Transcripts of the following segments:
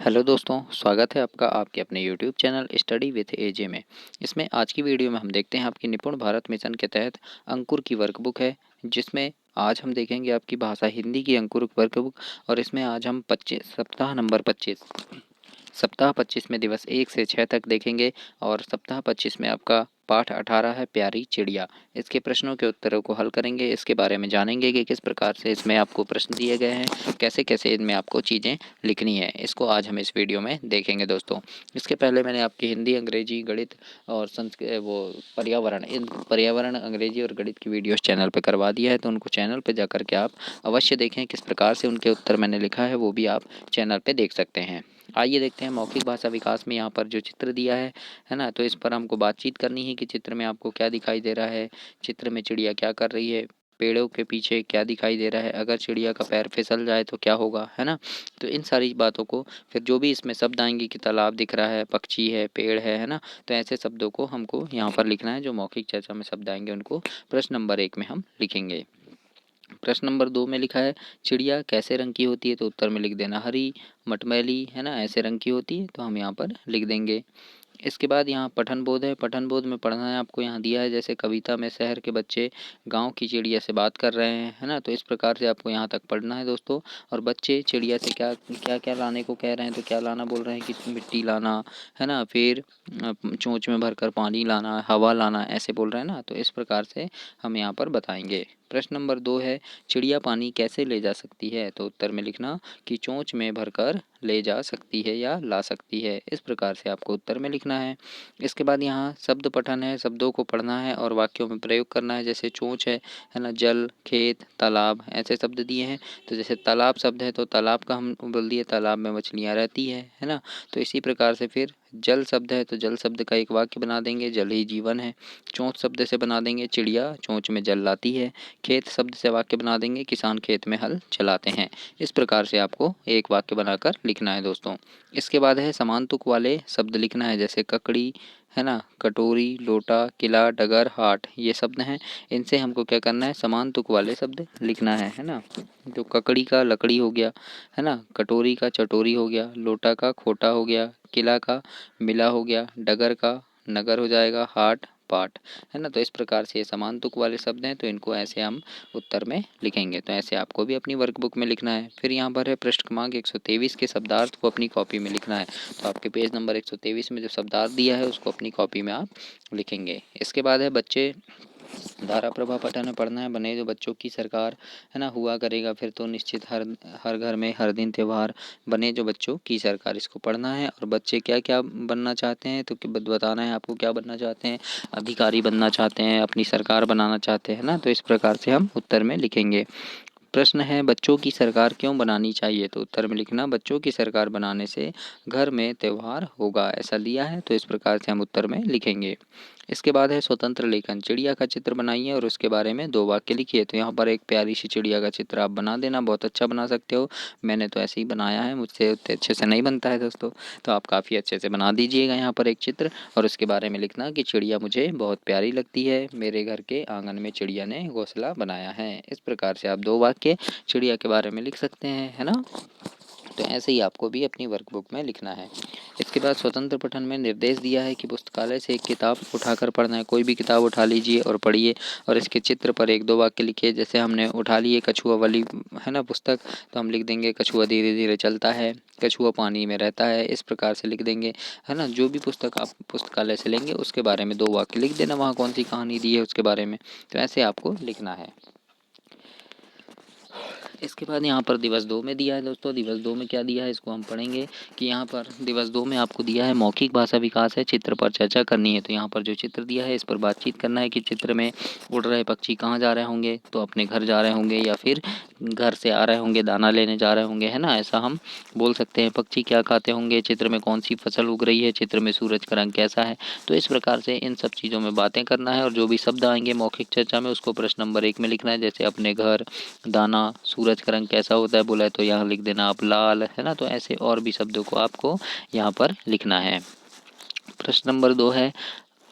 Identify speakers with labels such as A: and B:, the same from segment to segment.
A: Hello दोस्तों, स्वागत है आपका आपके अपने यूट्यूब चैनल स्टडी विथ एजे में। इसमें आज की वीडियो में हम देखते हैं आपकी निपुण भारत मिशन के तहत अंकुर की वर्कबुक है, जिसमें आज हम देखेंगे आपकी भाषा हिंदी की अंकुर वर्कबुक। और इसमें आज हम 25 सप्ताह 25 में दिवस 1 से 6 तक देखेंगे। और सप्ताह 25 में आपका पाठ 18 है प्यारी चिड़िया। इसके प्रश्नों के उत्तरों को हल करेंगे, इसके बारे में जानेंगे कि किस प्रकार से इसमें आपको प्रश्न दिए गए हैं, कैसे कैसे इनमें आपको चीज़ें लिखनी है, इसको आज हम इस वीडियो में देखेंगे दोस्तों। इसके पहले मैंने आपकी हिंदी, अंग्रेजी, गणित और संस्कृत पर्यावरण, इन पर्यावरण, अंग्रेजी और गणित की वीडियोस चैनल पर करवा दिया है, तो उनको चैनल पर जा के आप अवश्य देखें। किस प्रकार से उनके उत्तर मैंने लिखा है वो भी आप चैनल पर देख सकते हैं। आइए देखते हैं मौखिक भाषा विकास में यहाँ पर जो चित्र दिया है ना, तो इस पर हमको बातचीत करनी है कि चित्र में आपको क्या दिखाई दे रहा है, चित्र में चिड़िया क्या कर रही है, पेड़ों के पीछे क्या दिखाई दे रहा है, अगर चिड़िया का पैर फिसल जाए तो क्या होगा, है ना। तो इन सारी बातों को फिर जो भी इसमें शब्द आएंगे कि तालाब दिख रहा है, पक्षी है, पेड़ है ना, तो ऐसे शब्दों को हमको यहाँ पर लिखना है। जो मौखिक चर्चा में शब्द आएंगे उनको प्रश्न नंबर 1 में हम लिखेंगे। प्रश्न नंबर 2 में लिखा है चिड़िया कैसे रंग की होती है, तो उत्तर में लिख देना हरी, मटमैली, है ना, ऐसे रंग की होती है, तो हम यहाँ पर लिख देंगे। इसके बाद यहाँ पठन बोध है। पठन बोध में पढ़ना है आपको, यहाँ दिया है जैसे कविता में शहर के बच्चे गांव की चिड़िया से बात कर रहे हैं, है ना, तो इस प्रकार से आपको यहाँ तक पढ़ना है दोस्तों। और बच्चे चिड़िया से क्या क्या क्या लाने को कह रहे हैं, तो क्या लाना बोल रहे हैं कि मिट्टी लाना, है ना, फिर चोंच में भरकर पानी लाना, हवा लाना, ऐसे बोल रहे हैं ना, तो इस प्रकार से हम यहाँ पर बताएंगे। प्रश्न नंबर 2 है चिड़िया पानी कैसे ले जा सकती है, तो उत्तर में लिखना कि चोंच में भरकर ले जा सकती है या ला सकती है, इस प्रकार से आपको उत्तर में लिखना है। इसके बाद यहाँ शब्द पठन है, शब्दों को पढ़ना है और वाक्यों में प्रयोग करना है। जैसे चोंच है ना, जल, खेत, तालाब, ऐसे शब्द दिए हैं। तो जैसे तालाब शब्द है तो तालाब का हम बोल दिए तालाब में मछलियाँ रहती है ना। तो इसी प्रकार से फिर जल शब्द है तो जल शब्द का एक वाक्य बना देंगे, जल ही जीवन है। चोंच शब्द से बना देंगे चिड़िया चोंच में जल लाती है। खेत शब्द से वाक्य बना देंगे, किसान खेत में हल चलाते हैं। इस प्रकार से आपको एक वाक्य बनाकर लिखना है दोस्तों। इसके बाद है समान तुक वाले शब्द लिखना है। जैसे ककड़ी, है ना, कटोरी, लोटा, किला, डगर, हाट, ये शब्द हैं। इनसे हमको क्या करना है, समान तुक वाले शब्द लिखना है ना। जो ककड़ी का लकड़ी हो गया, है ना, कटोरी का चटोरी हो गया, लोटा का खोटा हो गया, किला का मिला हो गया, डगर का नगर हो जाएगा, हाट पाठ, है ना। तो इस प्रकार से ये समान तुक वाले शब्द हैं, तो इनको ऐसे हम उत्तर में लिखेंगे। तो ऐसे आपको भी अपनी वर्कबुक में लिखना है। फिर यहाँ पर है पृष्ठ क्रमांक 123 के शब्दार्थ को अपनी कॉपी में लिखना है। तो आपके पेज नंबर 123 में जो शब्दार्थ दिया है उसको अपनी कॉपी में आप लिखेंगे। इसके बाद है बच्चे धारा प्रभा पठन में पढ़ना है। बने जो बच्चों की सरकार, है ना, हुआ करेगा फिर तो निश्चित हर हर घर में हर दिन त्यौहार, बने जो बच्चों की सरकार, इसको पढ़ना है। और बच्चे क्या क्या बनना चाहते हैं, तो बताना है आपको क्या बनना चाहते हैं। अधिकारी बनना चाहते हैं, अपनी सरकार बनाना चाहते हैं ना, तो इस प्रकार से हम उत्तर में लिखेंगे। प्रश्न है बच्चों की सरकार क्यों बनानी चाहिए, तो उत्तर में लिखना बच्चों की सरकार बनाने से घर में त्यौहार होगा, ऐसा दिया है, तो इस प्रकार से हम उत्तर में लिखेंगे। इसके बाद है स्वतंत्र लेखन। चिड़िया का चित्र बनाइए और उसके बारे में 2 वाक्य लिखिए। तो यहाँ पर एक प्यारी सी चिड़िया का चित्र आप बना देना, बहुत अच्छा बना सकते हो। मैंने तो ऐसे ही बनाया है, मुझसे उतने अच्छे से नहीं बनता है दोस्तों, तो आप काफ़ी अच्छे से बना दीजिएगा यहाँ पर एक चित्र। और उसके बारे में लिखना कि चिड़िया मुझे बहुत प्यारी लगती है, मेरे घर के आंगन में चिड़िया ने घोंसला बनाया है। इस प्रकार से आप 2 वाक्य चिड़िया के बारे में लिख सकते हैं, है ना। तो ऐसे ही आपको भी अपनी वर्कबुक में लिखना है। इसके बाद स्वतंत्र पठन में निर्देश दिया है कि पुस्तकालय से एक किताब उठाकर पढ़ना है। कोई भी किताब उठा लीजिए और पढ़िए और इसके चित्र पर 1-2 वाक्य लिखिए। जैसे हमने उठा लिए कछुआ वाली, है ना, पुस्तक, तो हम लिख देंगे कछुआ धीरे धीरे चलता है, कछुआ पानी में रहता है, इस प्रकार से लिख देंगे, है ना। जो भी पुस्तक आप पुस्तकालय से लेंगे उसके बारे में 2 वाक्य लिख देना, वहाँ कौन सी कहानी दी है उसके बारे में, तो ऐसे आपको लिखना है। इसके बाद यहाँ पर दिवस 2 में दिया है दोस्तों। दिवस 2 में क्या दिया है इसको हम पढ़ेंगे कि यहाँ पर दिवस 2 में आपको दिया है मौखिक भाषा विकास है, चित्र पर चर्चा करनी है। तो यहाँ पर जो चित्र दिया है इस पर बातचीत करना है कि चित्र में उड़ रहे पक्षी कहाँ जा रहे होंगे, तो अपने घर जा रहे होंगे या फिर घर से आ रहे होंगे, दाना लेने जा रहे होंगे, है ना, ऐसा हम बोल सकते हैं। पक्षी क्या खाते होंगे, चित्र में कौन सी फसल उग रही है, चित्र में सूरज का रंग कैसा है, तो इस प्रकार से इन सब चीज़ों में बातें करना है। और जो भी शब्द आएंगे मौखिक चर्चा में उसको प्रश्न नंबर 1 में लिखना है। जैसे अपने घर, दाना, सूरज का रंग कैसा होता है बोला है तो यहाँ लिख देना आप लाल, है ना। तो ऐसे और भी शब्दों को आपको यहाँ पर लिखना है। प्रश्न नंबर 2 है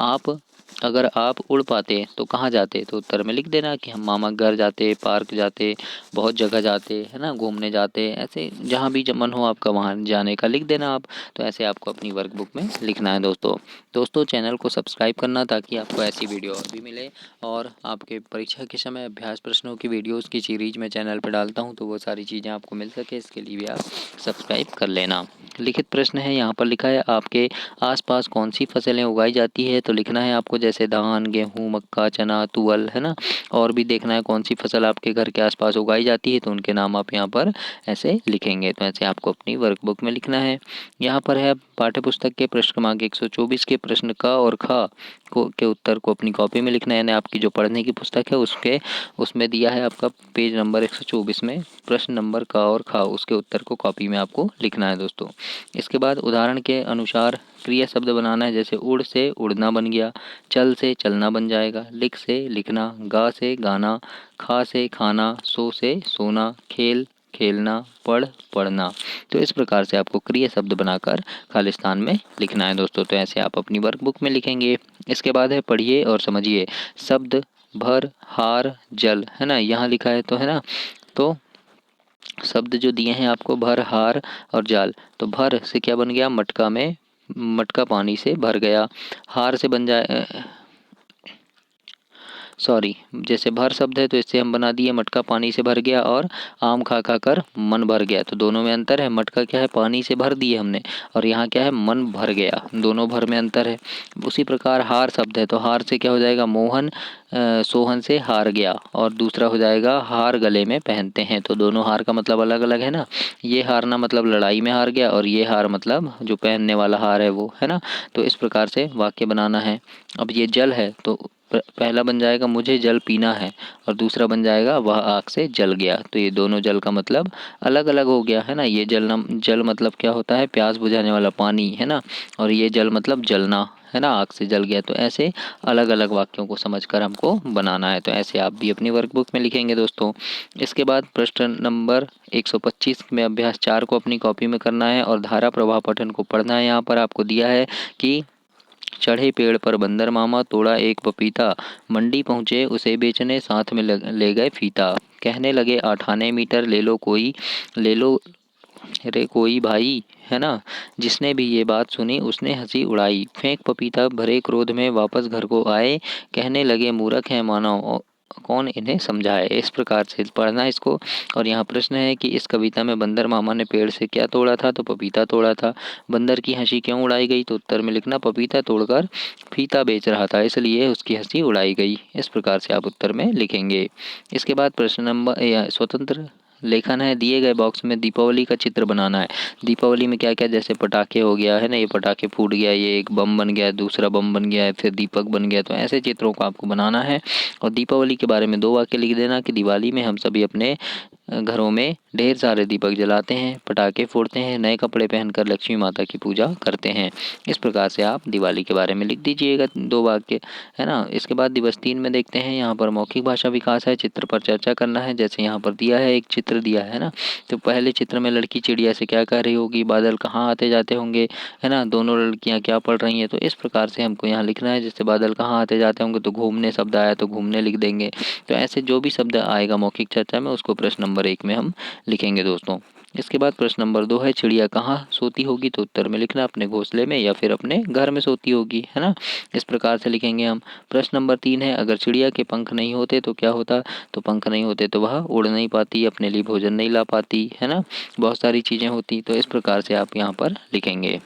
A: आप अगर आप उड़ पाते तो कहाँ जाते, तो उत्तर में लिख देना कि हम मामा के घर जाते, पार्क जाते, बहुत जगह जाते, है ना, घूमने जाते, ऐसे जहाँ भी जब मन हो आपका वहाँ जाने का लिख देना आप। तो ऐसे आपको अपनी वर्कबुक में लिखना है दोस्तों। दोस्तों चैनल को सब्सक्राइब करना ताकि आपको ऐसी वीडियो और भी मिले, और आपके परीक्षा के समय अभ्यास प्रश्नों की वीडियोज़ की सीरीज मैं चैनल पर डालता हूँ, तो वो सारी चीज़ें आपको मिल सके इसके लिए भी आप सब्सक्राइब कर लेना। लिखित प्रश्न है, यहाँ पर लिखा है आपके आसपास कौन सी फसलें उगाई जाती है, तो लिखना है आपको जैसे धान, गेहूँ, मक्का, चना, तुअल, है ना, और भी देखना है कौन सी फसल आपके घर के आसपास उगाई जाती है, तो उनके नाम आप यहाँ पर ऐसे लिखेंगे। तो ऐसे आपको अपनी वर्कबुक में लिखना है। यहाँ पर है पाठ्य पुस्तक के पृष्ठ क्रमांक 124 के प्रश्न क और ख को के उत्तर को अपनी कॉपी में लिखना है, यानी आपकी जो पढ़ने की पुस्तक है उसमें दिया है आपका पेज नंबर 124 में प्रश्न नंबर क और ख, उसके उत्तर को कॉपी में आपको लिखना है दोस्तों। इसके बाद उदाहरण के अनुसार क्रिया शब्द बनाना है, जैसे उड़ से उड़ना बन गया, चल से चलना बन जाएगा, लिख से लिखना, गा से गाना, खा से खाना, सो से सोना, खेल खेलना, पढ़ पढ़ना। तो इस प्रकार से आपको क्रिया शब्द बनाकर खालिस्तान में लिखना है दोस्तों। तो ऐसे आप अपनी वर्कबुक में लिखेंगे। इसके बाद है पढ़िए और समझिए। शब्द भर, हार, जल, है ना, यहाँ लिखा है तो, है ना, तो शब्द जो दिए हैं आपको भर, हार और जाल। तो भर से क्या बन गया, मटका में, मटका पानी से भर गया। हार से बन जाए, सॉरी, जैसे भर शब्द है तो इससे हम बना दिए मटका पानी से भर गया, और आम खा खा कर मन भर गया। तो दोनों में अंतर है, मटका क्या है, पानी से भर दिए हमने, और यहाँ क्या है, मन भर गया, दोनों भर में अंतर है। उसी प्रकार हार शब्द है, तो हार से क्या हो जाएगा, मोहन सोहन से हार गया, और दूसरा हो जाएगा हार गले में पहनते हैं। तो दोनों हार का मतलब अलग अलग है ना, ये हारना मतलब लड़ाई में हार गया, और ये हार मतलब जो पहनने वाला हार है वो, है ना। तो इस प्रकार से वाक्य बनाना है। अब ये जल है तो पहला बन जाएगा मुझे जल पीना है, और दूसरा बन जाएगा वह आग से जल गया। तो ये दोनों जल का मतलब अलग अलग हो गया, है ना। ये जल मतलब क्या होता है, प्यास बुझाने वाला पानी, है ना, और ये जल मतलब जलना, है ना, आग से जल गया। तो ऐसे अलग अलग वाक्यों को समझकर हमको बनाना है। तो ऐसे आप भी अपनी वर्कबुक में लिखेंगे दोस्तों। इसके बाद प्रश्न नंबर 125 में अभ्यास 4 को अपनी कॉपी में करना है, और धारा प्रवाह पठन को पढ़ना है। यहाँ पर आपको दिया है कि चढ़े पेड़ पर बंदर मामा, तोड़ा एक पपीता, मंडी पहुँचे उसे बेचने, साथ में ले गए फीता, कहने लगे 8 आने मीटर, ले लो कोई, ले लो रे कोई भाई, है ना। जिसने भी ये बात सुनी उसने हंसी उड़ाई, फेंक पपीता भरे क्रोध में वापस घर को आए, कहने लगे मूर्ख है मानव, कौन इन्हें समझाए। इस प्रकार से पढ़ना इसको। और यहाँ प्रश्न है कि इस कविता में बंदर मामा ने पेड़ से क्या तोड़ा था, तो पपीता तोड़ा था। बंदर की हंसी क्यों उड़ाई गई, तो उत्तर में लिखना पपीता तोड़कर फीता बेच रहा था इसलिए उसकी हंसी उड़ाई गई। इस प्रकार से आप उत्तर में लिखेंगे। इसके बाद प्रश्न नंबर स्वतंत्र लेखन है, दिए गए बॉक्स में दीपावली का चित्र बनाना है। दीपावली में क्या क्या, जैसे पटाखे हो गया, है ना, ये पटाखे फूट गया, ये एक बम बन गया, दूसरा बम बन गया है, फिर दीपक बन गया। तो ऐसे चित्रों को आपको बनाना है। और दीपावली के बारे में 2 वाक्य लिख देना कि दिवाली में हम सभी अपने घरों में ढेर सारे दीपक जलाते हैं, पटाखे फोड़ते हैं, नए कपड़े पहनकर लक्ष्मी माता की पूजा करते हैं। इस प्रकार से आप दिवाली के बारे में लिख दीजिएगा 2 वाक्य, है ना। इसके बाद दिवस 3 में देखते हैं, यहाँ पर मौखिक भाषा विकास है, चित्र पर चर्चा करना है। जैसे यहाँ पर दिया है, एक चित्र दिया है ना, तो पहले चित्र में लड़की चिड़िया से क्या कह रही होगी, बादल कहाँ आते जाते होंगे, है ना, दोनों लड़कियाँ क्या पढ़ रही हैं। तो इस प्रकार से हमको यहाँ लिखना है, जैसे बादल कहाँ आते जाते होंगे, तो घूमने शब्द आया तो घूमने लिख देंगे। तो ऐसे जो भी शब्द आएगा मौखिक चर्चा में उसको प्रश्न नंबर 1 में हम लिखेंगे दोस्तों। इसके बाद प्रश्न नंबर 2 है, चिड़िया कहाँ सोती होगी, तो उत्तर में लिखना अपने घोंसले में या फिर अपने घर में सोती होगी, है ना। इस प्रकार से लिखेंगे हम। प्रश्न नंबर 3 है, अगर चिड़िया के पंख नहीं होते तो क्या होता, तो पंख नहीं होते तो वह उड़ नहीं पाती, अपने लिए भोजन नहीं ला पाती, है ना, बहुत सारी चीज़ें होती। तो इस प्रकार से आप यहाँ पर लिखेंगे।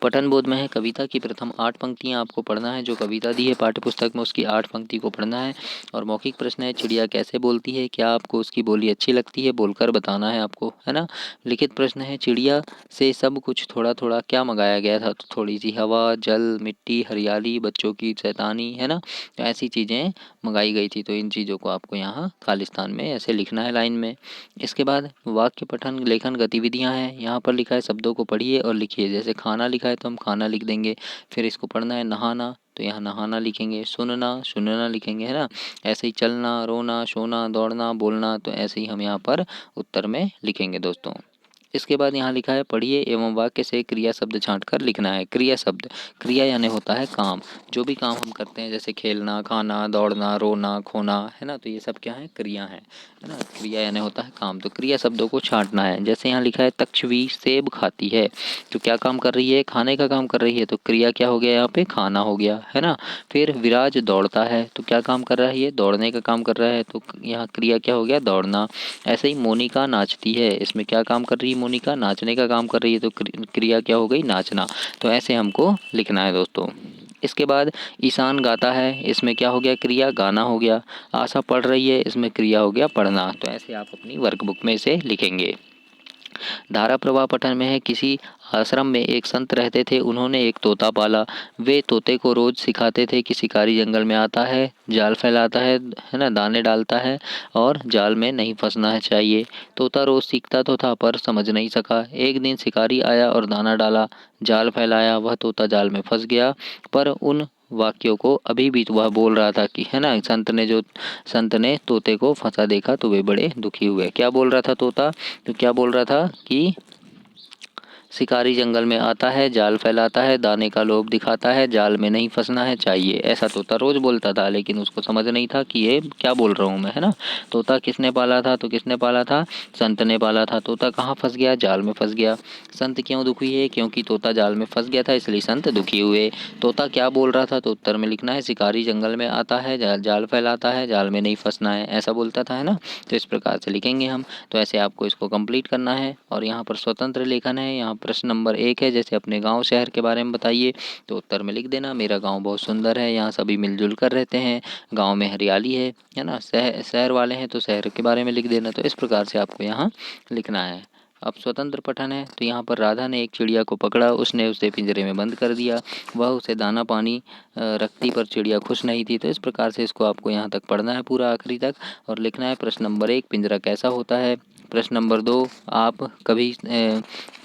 A: पठन बोध में है, कविता की प्रथम 8 पंक्तियाँ आपको पढ़ना है। जो कविता दी है पाठ्य पुस्तक में उसकी 8 पंक्ति को पढ़ना है। और मौखिक प्रश्न है, चिड़िया कैसे बोलती है, क्या आपको उसकी बोली अच्छी लगती है, बोलकर बताना है आपको, है ना। लिखित प्रश्न है, चिड़िया से सब कुछ थोड़ा थोड़ा क्या मंगाया गया था, तो थोड़ी सी हवा, जल, मिट्टी, हरियाली, बच्चों की शैतानी, है ना। तो ऐसी चीज़ें मंगाई गई थी। तो इन चीज़ों को आपको यहाँ खालिस्तान में ऐसे लिखना है लाइन में। इसके बाद वाक्य पठन लेखन गतिविधियाँ हैं। यहाँ पर लिखा है शब्दों को पढ़िए और लिखिए। जैसे खाना लिखा है तो हम खाना लिख देंगे। फिर इसको पढ़ना है नहाना, तो यहाँ नहाना लिखेंगे। सुनना, सुनना लिखेंगे, है ना। ऐसे ही चलना, रोना, सोना, दौड़ना, बोलना, तो ऐसे ही हम यहाँ पर उत्तर में लिखेंगे दोस्तों। इसके बाद यहाँ लिखा है पढ़िए एवं वाक्य से क्रिया शब्द छांटकर लिखना है। क्रिया शब्द, क्रिया यानी होता है काम, जो भी काम हम करते हैं जैसे खेलना, खाना, दौड़ना, रोना, खोना, है ना, तो ये सब क्या है, क्रिया है ना। क्रिया यानी होता है काम, तो क्रिया शब्दों को छांटना है। जैसे यहाँ लिखा है तक्षवी सेब खाती है, तो क्या काम कर रही है, खाने का काम कर रही है, तो क्रिया क्या हो गया यहाँ पे, खाना हो गया, है ना। फिर विराज दौड़ता है, तो क्या काम कर रहा है, ये दौड़ने का काम कर रहा है, तो यहाँ क्रिया क्या हो गया, दौड़ना। ऐसे ही मोनिका नाचती है, इसमें क्या काम कर रही है, मोनिका नाचने का काम कर रही है, तो क्रिया क्या हो गई, नाचना। तो ऐसे हमको लिखना है दोस्तों। इसके बाद ईशान गाता है, इसमें क्या हो गया, क्रिया गाना हो गया। आशा पढ़ रही है, इसमें क्रिया हो गया पढ़ना। तो ऐसे आप अपनी वर्कबुक में इसे लिखेंगे। धारा प्रवाह पठन में है, किसी आश्रम में एक संत रहते थे, उन्होंने एक तोता पाला। वे तोते को रोज सिखाते थे कि शिकारी जंगल में आता है, जाल फैलाता है ना, दाने डालता है और जाल में नहीं फंसना है चाहिए। तोता रोज सीखता तो था पर समझ नहीं सका। एक दिन शिकारी आया और दाना डाला, जाल फैलाया, वह तोता जाल में फंस गया। पर उन वाक्यों को अभी भी वह बोल रहा था कि, है ना, संत ने तोते को फंसा देखा तो वे बड़े दुखी हुए। क्या बोल रहा था तोता, तो क्या बोल रहा था कि शिकारी जंगल में आता है, जाल फैलाता है, दाने का लोभ दिखाता है, जाल में नहीं फंसना है चाहिए। ऐसा तोता रोज बोलता था, लेकिन उसको समझ नहीं था कि ये क्या बोल रहा हूँ मैं, है ना। तोता किसने पाला था, तो किसने पाला था, संत ने पाला था। तोता कहाँ फंस गया, जाल में फंस गया। संत क्यों दुखी है, क्योंकि तोता जाल में फंस गया था, इसलिए संत दुखी हुए। तोता क्या बोल रहा था, तो उत्तर में लिखना है शिकारी जंगल में आता है, जाल फैलाता है, जाल में नहीं फंसना है, ऐसा बोलता था, है ना। तो इस प्रकार से लिखेंगे हम। तो ऐसे आपको इसको कंप्लीट करना है। और यहाँ पर स्वतंत्र लेखन है। यहाँ प्रश्न नंबर 1 है, जैसे अपने गांव शहर के बारे में बताइए, तो उत्तर में लिख देना मेरा गांव बहुत सुंदर है, यहाँ सभी मिलजुल कर रहते हैं, गांव में हरियाली है ना। शहर वाले हैं तो शहर के बारे में लिख देना। तो इस प्रकार से आपको यहाँ लिखना है। अब स्वतंत्र पठन है, तो यहाँ पर राधा ने एक चिड़िया को पकड़ा, उसने उसे पिंजरे में बंद कर दिया, वह उसे दाना पानी रखती पर चिड़िया खुश नहीं थी। तो इस प्रकार से इसको आपको यहाँ तक पढ़ना है पूरा आखिरी तक और लिखना है। प्रश्न नंबर 1, पिंजरा कैसा होता है। प्रश्न नंबर 2, आप कभी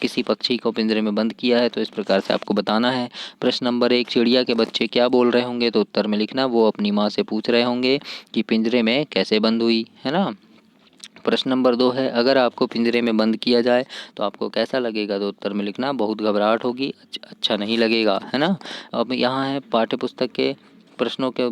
A: किसी पक्षी को पिंजरे में बंद किया है, तो इस प्रकार से आपको बताना है। प्रश्न नंबर 1, चिड़िया के बच्चे क्या बोल रहे होंगे, तो उत्तर में लिखना वो अपनी माँ से पूछ रहे होंगे कि पिंजरे में कैसे बंद हुई, है ना। प्रश्न नंबर 2 है, अगर आपको पिंजरे में बंद किया जाए तो आपको कैसा लगेगा, तो उत्तर में लिखना बहुत घबराहट होगी, अच्छा नहीं लगेगा, है ना। अब यहाँ है पाठ्य पुस्तक के प्रश्नों के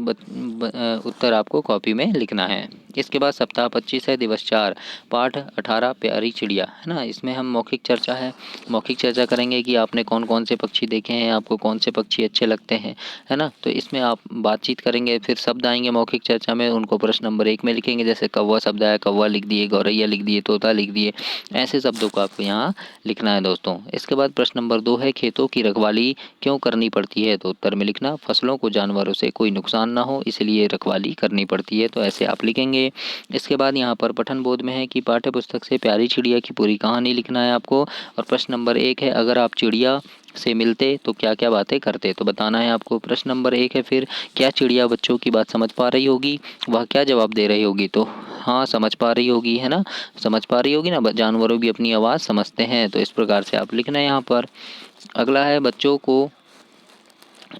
A: उत्तर आपको कॉपी में लिखना है। इसके बाद सप्ताह 25 है, दिवस 4, पाठ 18 प्यारी चिड़िया, है ना। इसमें हम मौखिक चर्चा है, मौखिक चर्चा करेंगे कि आपने कौन कौन से पक्षी देखे हैं, आपको कौन से पक्षी अच्छे लगते हैं, है ना। तो इसमें आप बातचीत करेंगे, फिर शब्द आएंगे मौखिक चर्चा में, उनको प्रश्न नंबर 1 में लिखेंगे। जैसे कौवा शब्द आया, कौवा लिख दिए, गौरैया लिख दिए, तोता लिख दिए, ऐसे शब्दों को आपको यहाँ लिखना है दोस्तों। इसके बाद प्रश्न नंबर 2 है, खेतों की रखवाली क्यों करनी पड़ती है, तो उत्तर में लिखना फसलों को जानवरों से कोई नुकसान ना हो इसलिए रखवाली करनी पड़ती है। तो ऐसे आप लिखेंगे। इसके बाद यहाँ पर पठन बोध में है कि पाठ्य पुस्तक से प्यारी चिड़िया की पूरी कहानी लिखना है आपको। और प्रश्न नंबर 1 है, अगर आप चिड़िया से मिलते तो क्या क्या बातें करते, तो बताना है आपको। प्रश्न नंबर 1 है, फिर क्या चिड़िया बच्चों की बात समझ पा रही होगी, वह क्या जवाब दे रही होगी, तो हाँ समझ पा रही होगी, है ना। समझ पा रही होगी ना, जानवरों भी अपनी आवाज़ समझते हैं। तो इस प्रकार से आप लिखना है यहाँ पर। अगला है, बच्चों को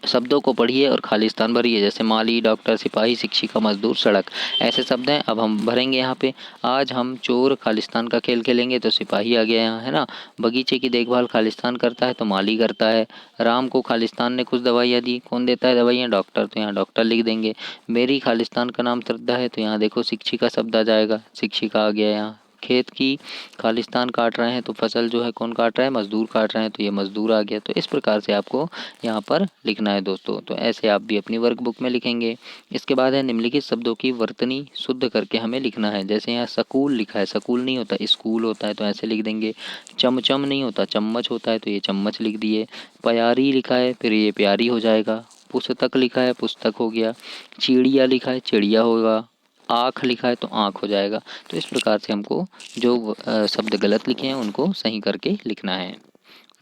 A: शब्दों को पढ़िए और खाली स्थान भरिए। जैसे माली, डॉक्टर, सिपाही, शिक्षिका, मजदूर, सड़क, ऐसे शब्द हैं। अब हम भरेंगे यहाँ पे। आज हम चोर खालिस्तान का खेल खेलेंगे, तो सिपाही आ गया यहाँ, है ना। बगीचे की देखभाल खालिस्तान करता है, तो माली करता है। राम को खालिस्तान ने कुछ दवाइयाँ दी, कौन देता है दवाइयाँ, डॉक्टर, तो यहाँ डॉक्टर लिख देंगे। मेरी खालिस्तान का नाम श्रद्धा है, तो यहाँ देखो शिक्षिका शब्द आ जाएगा, शिक्षिका आ गया यहाँ। खेत की खालिस्तान काट रहे हैं, तो फसल जो है कौन काट रहा है, मजदूर काट रहे हैं, तो ये मजदूर आ गया। तो इस प्रकार से आपको यहाँ पर लिखना है दोस्तों। तो ऐसे आप भी अपनी वर्कबुक में लिखेंगे। इसके बाद है, निम्नलिखित शब्दों की वर्तनी शुद्ध करके हमें लिखना है। जैसे यहाँ सकूल लिखा है, सकूल नहीं होता, स्कूल होता है, तो ऐसे लिख देंगे। चमचम नहीं होता, चम्मच होता है, तो ये चम्मच लिख दिए। प्यारी लिखा है, फिर ये प्यारी हो जाएगा। पुस्तक लिखा है, पुस्तक हो गया। चिड़िया लिखा है, चिड़िया होगा। आँख लिखा है, तो आँख हो जाएगा। तो इस प्रकार से हमको जो शब्द गलत लिखे हैं उनको सही करके लिखना है।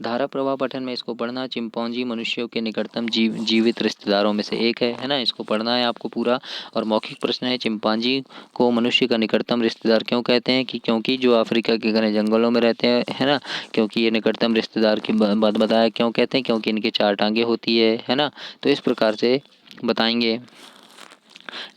A: धारा प्रवाह पठन में इसको पढ़ना। चिंपैंजी मनुष्यों के निकटतम जीवित रिश्तेदारों में से एक है ना। इसको पढ़ना है आपको पूरा। और मौखिक प्रश्न है, चिंपैंजी को मनुष्य का निकटतम रिश्तेदार क्यों कहते हैं, कि क्योंकि जो अफ्रीका के घने जंगलों में रहते हैं, है ना, क्योंकि ये निकटतम रिश्तेदार की बात बताया क्यों कहते हैं, क्योंकि इनके 4 टांगे होती है ना। तो इस प्रकार से बताएंगे।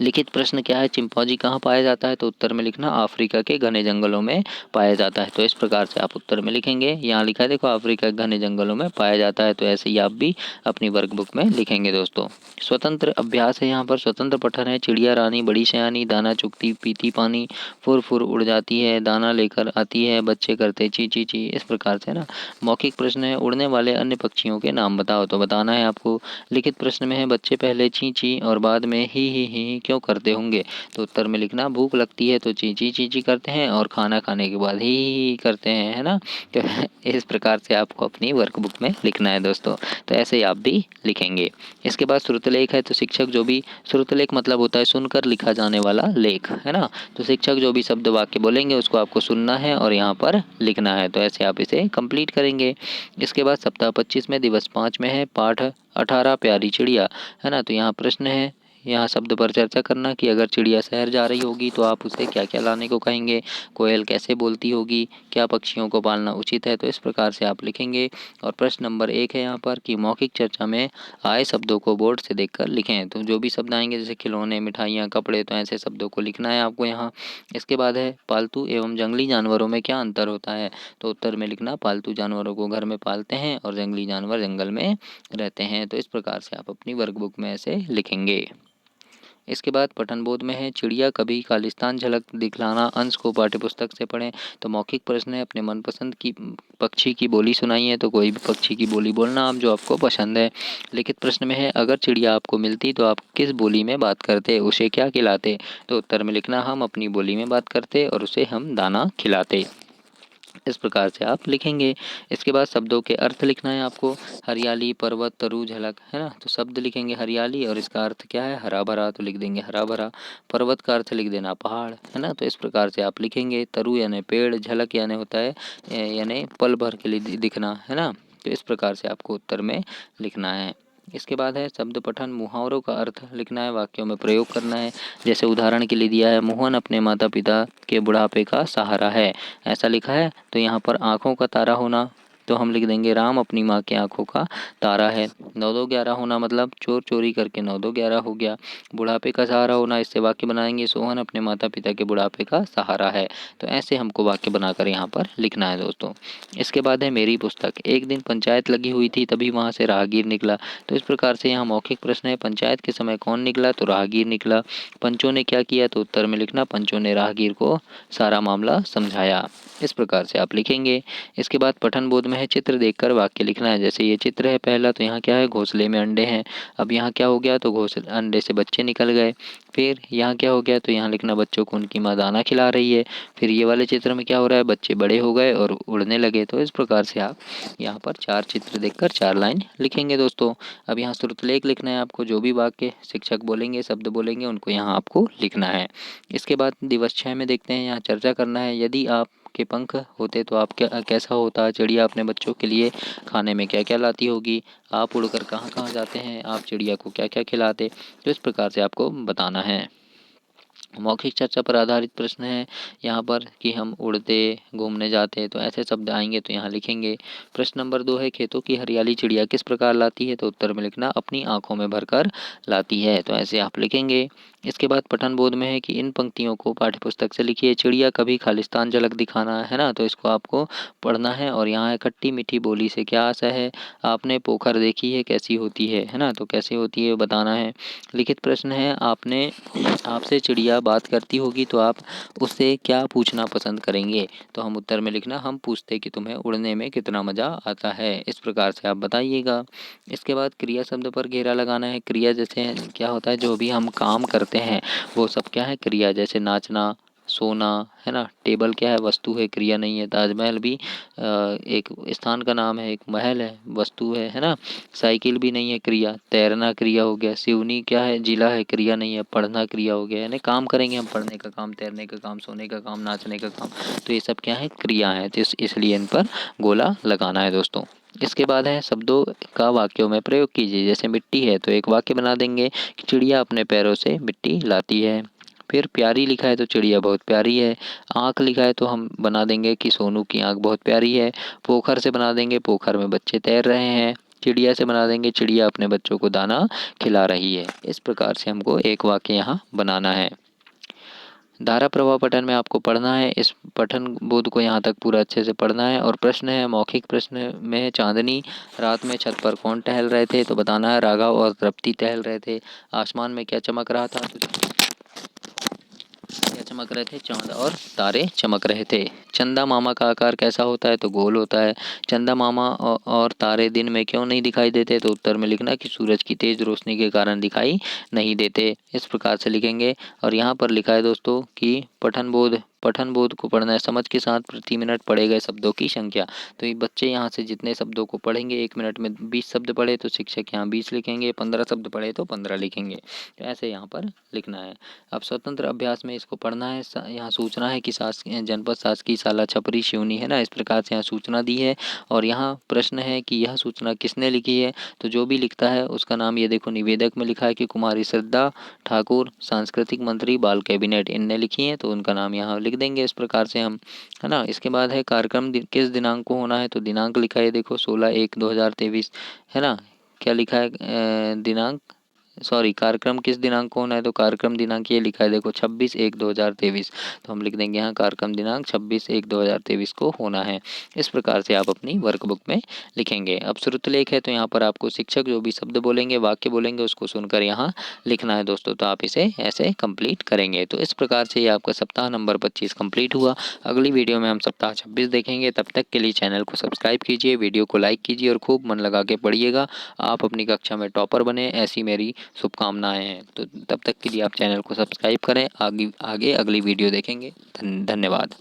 A: लिखित प्रश्न क्या है, चिंपैंजी कहाँ पाया जाता है, तो उत्तर में लिखना अफ्रीका के घने जंगलों में पाया जाता है। तो इस प्रकार से आप उत्तर में लिखेंगे। यहाँ लिखा है देखो, अफ्रीका के घने जंगलों में पाया जाता है, तो ऐसे ही आप भी अपनी वर्कबुक में लिखेंगे दोस्तों। स्वतंत्र अभ्यास है, यहाँ पर स्वतंत्र पठन है। चिड़िया रानी बड़ी सयानी, दाना चुगती पीती पानी, फुर फुर उड़ जाती है, दाना लेकर आती है, बच्चे करते ची ची ची। इस प्रकार से ना। मौखिक प्रश्न है, उड़ने वाले अन्य पक्षियों के नाम बताओ, तो बताना है आपको। लिखित प्रश्न में है, बच्चे पहले ची ची और बाद में ही क्यों करते होंगे, तो उत्तर में लिखना भूख लगती है तो ची ची ची ची करते हैं और खाना खाने के बाद ही करते हैं, है ना। तो इस प्रकार से आपको अपनी वर्कबुक में लिखना है दोस्तों। तो ऐसे ही आप भी लिखेंगे। इसके बाद श्रुतलेख है, तो शिक्षक जो भी, श्रुतलेख मतलब होता है सुनकर लिखा जाने वाला लेख, है ना। तो शिक्षक जो भी शब्द वाक्य बोलेंगे उसको आपको सुनना है और यहाँ पर लिखना है। तो ऐसे आप इसे कंप्लीट करेंगे। इसके बाद सप्ताह 25 में दिवस 5 में है पाठ 18 प्यारी चिड़िया, है ना। तो यहाँ प्रश्न है, यहाँ शब्द पर चर्चा करना कि अगर चिड़िया शहर जा रही होगी तो आप उसे क्या क्या लाने को कहेंगे, कोयल कैसे बोलती होगी, क्या पक्षियों को पालना उचित है। तो इस प्रकार से आप लिखेंगे। और प्रश्न नंबर 1 है यहाँ पर कि मौखिक चर्चा में आए शब्दों को बोर्ड से देखकर लिखें। तो जो भी शब्द आएंगे जैसे खिलौने, मिठाइयाँ, कपड़े, तो ऐसे शब्दों को लिखना है आपको यहाँ। इसके बाद है पालतू एवं जंगली जानवरों में क्या अंतर होता है, तो उत्तर में लिखना पालतू जानवरों को घर में पालते हैं और जंगली जानवर जंगल में रहते हैं। तो इस प्रकार से आप अपनी वर्कबुक में ऐसे लिखेंगे। इसके बाद पठन बोध में है, चिड़िया कभी खालिस्तान झलक दिखलाना अंश को पाठ्यपुस्तक से पढ़ें। तो मौखिक प्रश्न है, अपने मनपसंद की पक्षी की बोली सुनाइए। तो कोई भी पक्षी की बोली बोलना आप जो आपको पसंद है। लिखित प्रश्न में है, अगर चिड़िया आपको मिलती तो आप किस बोली में बात करते, उसे क्या खिलाते। तो उत्तर में लिखना हम अपनी बोली में बात करते और उसे हम दाना खिलाते। इस प्रकार से आप लिखेंगे। इसके बाद शब्दों के अर्थ लिखना है आपको। हरियाली, पर्वत, तरु, झलक, है ना। तो शब्द लिखेंगे हरियाली और इसका अर्थ क्या है, हरा भरा, तो लिख देंगे हरा भरा। पर्वत का अर्थ लिख देना पहाड़, है ना। तो इस प्रकार से आप लिखेंगे। तरु यानी पेड़, झलक यानी होता है यानी पल भर के लिए दिखना, है ना। तो इस प्रकार से आपको उत्तर में लिखना है। इसके बाद है शब्द पठन, मुहावरों का अर्थ लिखना है, वाक्यों में प्रयोग करना है। जैसे उदाहरण के लिए दिया है, मोहन अपने माता पिता के बुढ़ापे का सहारा है, ऐसा लिखा है। तो यहाँ पर आँखों का तारा होना, तो हम लिख देंगे राम अपनी माँ की आँखों का तारा है। 9-2-11 होना मतलब चोर चोरी करके 9-2-11 हो गया। बुढ़ापे का सहारा होना, इससे वाक्य बनाएंगे, सोहन अपने माता पिता के बुढ़ापे का सहारा है। तो ऐसे हमको वाक्य बनाकर यहाँ पर लिखना है दोस्तों। इसके बाद है मेरी पुस्तक, एक दिन पंचायत लगी हुई थी तभी वहाँ से राहगीर निकला। तो इस प्रकार से यहाँ मौखिक प्रश्न है, पंचायत के समय कौन निकला, तो राहगीर निकला। पंचों ने क्या किया, तो उत्तर में लिखना पंचों ने राहगीर को सारा मामला समझाया। इस प्रकार से आप लिखेंगे। इसके बाद पठन बोध में है, चित्र देखकर वाक्य लिखना है। जैसे ये चित्र है पहला, तो यहाँ क्या है, घोंसले में अंडे हैं। अब यहाँ क्या हो गया, तो घोंसले अंडे से बच्चे निकल गए। फिर यहाँ क्या हो गया, तो यहाँ लिखना बच्चों को उनकी माँ दाना खिला रही है। फिर ये वाले चित्र में क्या हो रहा है, बच्चे बड़े हो गए और उड़ने लगे। तो इस प्रकार से आप यहाँ पर 4 चित्र देखकर 4 लाइन लिखेंगे दोस्तों। अब यहाँ श्रुतलेख लिखना है आपको, जो भी वाक्य शिक्षक बोलेंगे, शब्द बोलेंगे, उनको यहाँ आपको लिखना है। इसके बाद दिवस 6 में देखते हैं, यहाँ चर्चा करना है, यदि आप के पंख होते तो आप क्या कैसा होता। चिड़िया अपने बच्चों के लिए खाने में क्या क्या लाती होगी, आप उड़कर कहाँ कहाँ जाते हैं, आप चिड़िया को क्या क्या खिलाते। तो इस प्रकार से आपको बताना है। मौखिक चर्चा पर आधारित प्रश्न है यहाँ पर कि हम उड़ते, घूमने जाते, तो ऐसे शब्द आएंगे तो यहाँ लिखेंगे। प्रश्न नंबर 2 है, खेतों की हरियाली चिड़िया किस प्रकार लाती है, तो उत्तर में लिखना अपनी आँखों में भरकर लाती है। तो ऐसे आप लिखेंगे। इसके बाद पठन बोध में है कि इन पंक्तियों को पाठ्यपुस्तक से लिखिए। चिड़िया कभी खालिस्तान झलक दिखाना, है ना। तो इसको आपको पढ़ना है। और यहाँ है, खट्टी मीठी बोली से क्या आशा है, आपने पोखर देखी है कैसी होती है ना। तो कैसे होती है बताना है। लिखित प्रश्न है, आपसे चिड़िया बात करती होगी तो आप उससे क्या पूछना पसंद करेंगे। तो हम उत्तर में लिखना हम पूछते कि तुम्हें उड़ने में कितना मज़ा आता है। इस प्रकार से आप बताइएगा। इसके बाद क्रिया शब्द पर घेरा लगाना है। क्रिया जैसे क्या होता है, जो भी हम काम करते हैं वो सब क्या है, क्रिया। जैसे नाचना, सोना, है ना। टेबल क्या है, वस्तु है, क्रिया नहीं है। ताजमहल भी एक स्थान का नाम है, एक महल है, वस्तु है ना। साइकिल भी नहीं है, क्रिया। तैरना क्रिया हो गया। सिवनी क्या है, जिला है, क्रिया नहीं है। पढ़ना क्रिया हो गया, यानी काम करेंगे हम, पढ़ने का काम, तैरने का काम, सोने का काम, नाचने का काम। तो ये सब क्या है, क्रिया है। तो इसलिए इन पर गोला लगाना है दोस्तों। इसके बाद है शब्दों का वाक्यों में प्रयोग कीजिए। जैसे मिट्टी है तो एक वाक्य बना देंगे कि चिड़िया अपने पैरों से मिट्टी लाती है। फिर प्यारी लिखा है तो चिड़िया बहुत प्यारी है। आँख लिखा है तो हम बना देंगे कि सोनू की आँख बहुत प्यारी है। पोखर से बना देंगे पोखर में बच्चे तैर रहे हैं। चिड़िया से बना देंगे, चिड़िया अपने बच्चों को दाना खिला रही है। इस प्रकार से हमको एक वाक्य यहाँ बनाना है। धारा प्रवाह पठन में आपको पढ़ना है, इस पठन बोध को यहाँ तक पूरा अच्छे से पढ़ना है। और प्रश्न है, मौखिक प्रश्न में है, चांदनी रात में छत पर कौन टहल रहे थे? तो बताना है राघव और तृप्ति टहल रहे थे। आसमान में क्या चमक रहा था? क्या चमक रहे थे? चांद और तारे चमक रहे थे। चंदा मामा का आकार कैसा होता है? तो गोल होता है। चंदा मामा और तारे दिन में क्यों नहीं दिखाई देते? तो उत्तर में लिखना कि सूरज की तेज रोशनी के कारण दिखाई नहीं देते। इस प्रकार से लिखेंगे। और यहाँ पर लिखा है दोस्तों कि पठन बोध को पढ़ना है, समझ के साथ प्रति मिनट पढ़े गए शब्दों की संख्या। तो ये बच्चे यहाँ से जितने शब्दों को पढ़ेंगे, 1 मिनट में 20 शब्द पढ़े तो शिक्षक यहाँ 20 लिखेंगे, 15 शब्द पढ़े तो 15 लिखेंगे। तो ऐसे यहाँ पर लिखना है। अब स्वतंत्र अभ्यास में इसको पढ़ना है। यहाँ सूचना है कि जनपद शासकीय शाला छपरी सिवनी है ना, इस प्रकार से यहाँ सूचना दी है। और यहाँ प्रश्न है कि यह सूचना किसने लिखी है? तो जो भी लिखता है उसका नाम, ये देखो निवेदक में लिखा है कि कुमारी श्रद्धा ठाकुर, सांस्कृतिक मंत्री, बाल कैबिनेट, इनने लिखी है, तो उनका नाम यहाँ लिख देंगे। इस प्रकार से हम, है ना। इसके बाद है कार्यक्रम किस दिनांक को होना है? तो दिनांक लिखा है, देखो 16/1/2023, है ना। क्या लिखा है? दिनांक, सॉरी, कार्यक्रम किस दिनांक को होना है? तो कार्यक्रम दिनांक ये लिखा है, देखो 26/1/2023। तो हम लिख देंगे यहाँ कार्यक्रम दिनांक 26/1/2023 को होना है। इस प्रकार से आप अपनी वर्कबुक में लिखेंगे। अब श्रुतलेख है, तो यहाँ पर आपको शिक्षक जो भी शब्द बोलेंगे, वाक्य बोलेंगे, उसको सुनकर यहाँ लिखना है दोस्तों। तो आप इसे ऐसे कंप्लीट करेंगे। तो इस प्रकार से ये आपका सप्ताह नंबर 25 कंप्लीट हुआ। अगली वीडियो में हम सप्ताह 26 देखेंगे। तब तक के लिए चैनल को सब्सक्राइब कीजिए, वीडियो को लाइक कीजिए और खूब मन लगा के पढ़िएगा। आप अपनी कक्षा में टॉपर बने, ऐसी मेरी शुभकामनाएं हैं। तो तब तक के लिए आप चैनल को सब्सक्राइब करें। आगे अगली वीडियो देखेंगे। धन्यवाद।